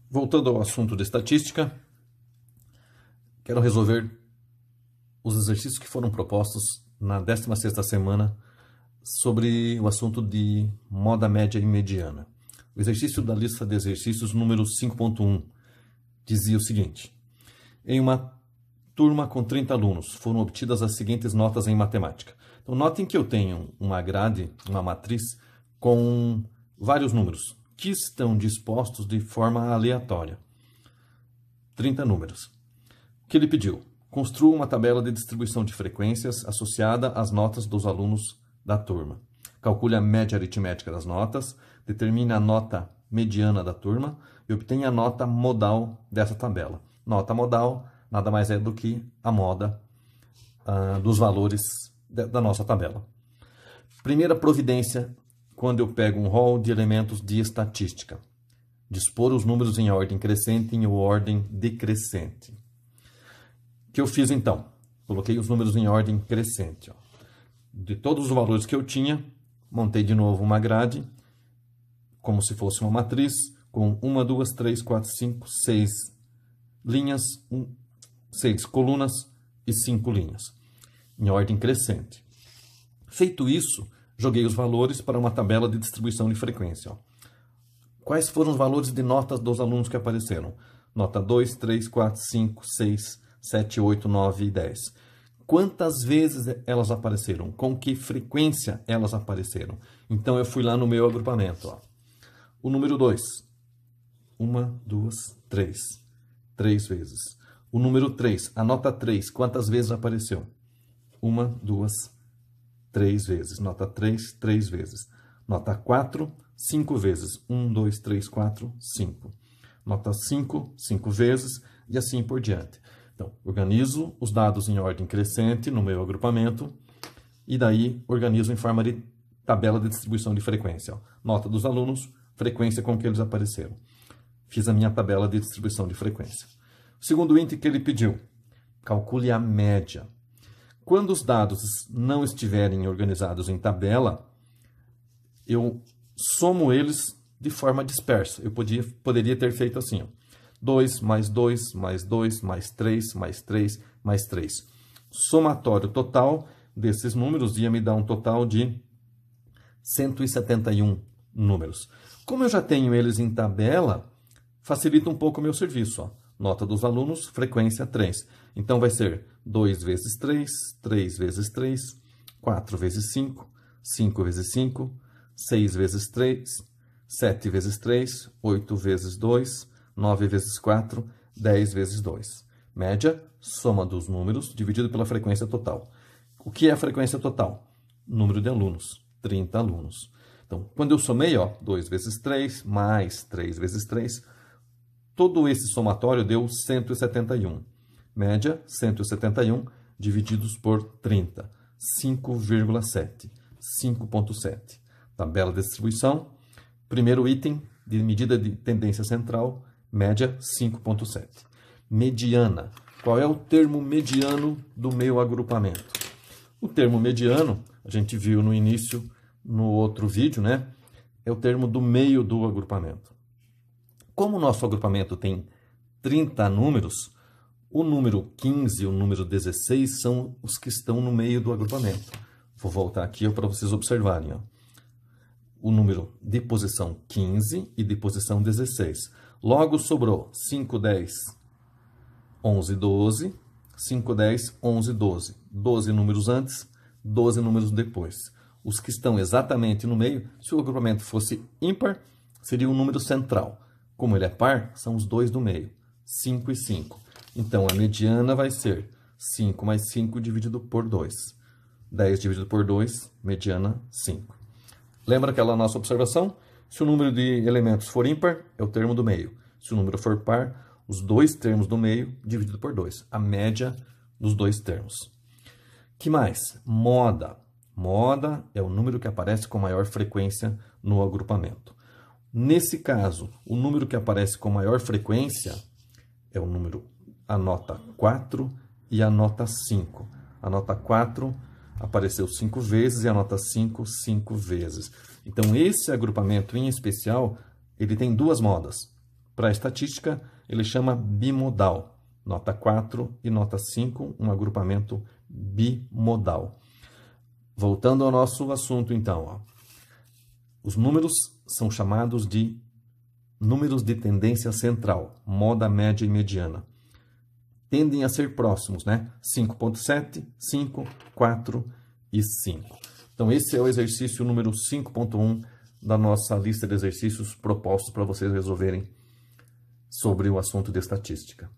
Voltando ao assunto de estatística, quero resolver os exercícios que foram propostos na 16ª semana sobre o assunto de moda média e mediana. O exercício da lista de exercícios número 5.1 dizia o seguinte: em uma turma com 30 alunos foram obtidas as seguintes notas em matemática. Então, notem que eu tenho uma grade, uma matriz, com vários números que estão dispostos de forma aleatória. 30 números. O que ele pediu? Construa uma tabela de distribuição de frequências associada às notas dos alunos da turma. Calcule a média aritmética das notas, determine a nota mediana da turma e obtenha a nota modal dessa tabela. Nota modal nada mais é do que a moda dos valores da nossa tabela. Primeira providência quando eu pego um rol de elementos de estatística: dispor os números em ordem crescente e em ordem decrescente. O que eu fiz então? Coloquei os números em ordem crescente. De todos os valores que eu tinha, montei de novo uma grade, como se fosse uma matriz, com 1, 2, 3, 4, 5, 6 linhas, 6 colunas e 5 linhas, em ordem crescente. Feito isso, joguei os valores para uma tabela de distribuição de frequência. Quais foram os valores de notas dos alunos que apareceram? Nota 2, 3, 4, 5, 6, 7, 8, 9 e 10. Quantas vezes elas apareceram? Com que frequência elas apareceram? Então, eu fui lá no meu agrupamento. O número 2. 1, 2, 3. 3 vezes. O número 3, a nota 3, quantas vezes apareceu? 1, 2, 3 vezes. Nota 3, 3 vezes. Nota 4, 5 vezes. 1, 2, 3, 4, 5. Nota 5, 5 vezes e assim por diante. Então, organizo os dados em ordem crescente no meu agrupamento e daí organizo em forma de tabela de distribuição de frequência. Nota dos alunos, frequência com que eles apareceram. Fiz a minha tabela de distribuição de frequência. O segundo item que ele pediu: calcule a média. Quando os dados não estiverem organizados em tabela, eu somo eles de forma dispersa. Eu poderia ter feito assim: 2 mais 2 mais 2 mais 3 mais 3 mais 3. Somatório total desses números ia me dar um total de 171 números. Como eu já tenho eles em tabela, facilita um pouco o meu serviço. Nota dos alunos, frequência 3. Então, vai ser 2 vezes 3, 3 vezes 3, 4 vezes 5, 5 vezes 5, 6 vezes 3, 7 vezes 3, 8 vezes 2, 9 vezes 4, 10 vezes 2. Média, soma dos números, dividido pela frequência total. O que é a frequência total? Número de alunos, 30 alunos. Então, quando eu somei, 2 vezes 3, mais 3 vezes 3, todo esse somatório deu 171. Média, 171, divididos por 30. 5,7. 5,7. Tabela de distribuição. Primeiro item de medida de tendência central, média 5,7. Mediana. Qual é o termo mediano do meu agrupamento? O termo mediano, a gente viu no início, no outro vídeo, né? É o termo do meio do agrupamento. Como o nosso agrupamento tem 30 números, o número 15 e o número 16 são os que estão no meio do agrupamento. Vou voltar aqui para vocês observarem. O número de posição 15 e de posição 16. Logo sobrou 5, 10, 11, 12, 5, 10, 11, 12. 12 números antes, 12 números depois. Os que estão exatamente no meio, se o agrupamento fosse ímpar, seria o número central. Como ele é par, são os dois do meio, 5 e 5. Então, a mediana vai ser 5 mais 5 dividido por 2. 10 dividido por 2, mediana 5. Lembra aquela nossa observação? Se o número de elementos for ímpar, é o termo do meio. Se o número for par, os dois termos do meio dividido por 2. A média dos dois termos. Que mais? Moda. Moda é o número que aparece com maior frequência no agrupamento. Nesse caso, o número que aparece com maior frequência é o número, a nota 4 e a nota 5. A nota 4 apareceu 5 vezes e a nota 5, 5 vezes. Então, esse agrupamento em especial, ele tem duas modas. Para a estatística, ele chama bimodal. Nota 4 e nota 5, um agrupamento bimodal. Voltando ao nosso assunto, então, ó. Os números são chamados de números de tendência central, moda, média e mediana. Tendem a ser próximos, né? 5.7, 5, 4 e 5. Então, esse é o exercício número 5.1 da nossa lista de exercícios propostos para vocês resolverem sobre o assunto de estatística.